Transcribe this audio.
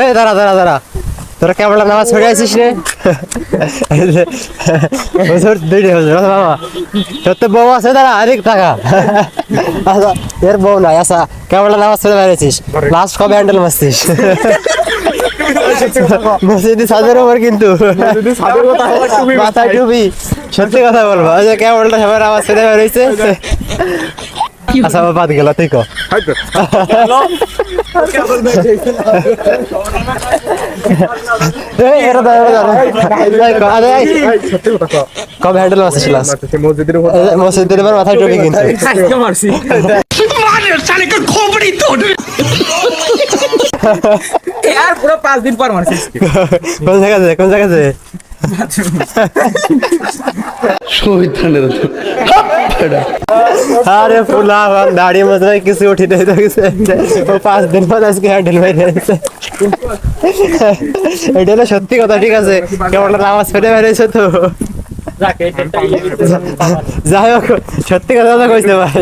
এই দাঁড়া দাঁড়া দাঁড়া, তোরা কেমন নামাজ পড়ে আছিস রে? হুজুর দুইটা হুজুর বাবা, তোর তো বউ আছে, দাঁড়া আরেক টাকা। আচ্ছা এর বউ নাই, আচ্ছা কেমন নামাজ পড়ে বেড়েছিস, লাস্ট কবে হ্যান্ডেল মারছিস? মসজিদি ছাদের উপর কিন্তু মাথায় টুপি, সত্যি কথা বলবো, আচ্ছা কেমনটা সবাই নামাজ পড়ে বেড়েছে? আচ্ছা বাদ গেল, তুই কো। কবে হ্যান্ডেল মারছিস লাস্ট? মসজিদের উপর মাথায় টুপি কিন্তু। यार पूरा 5 दिन पर मारছিস কোন জায়গাতে, কোন জায়গাতে? আরে ফুলা দাড়ি মধ্যে কিছু উঠি দেয়, ও 5 দিন পর আজকে হ্যান্ডেল মেরেছে। এটা হলো সত্যি কথা, ঠিক আছে? কেমন নামাজ পড়ে বেরিয়েছে তো, যাই হোক সত্যি কথা কইতে ভাই।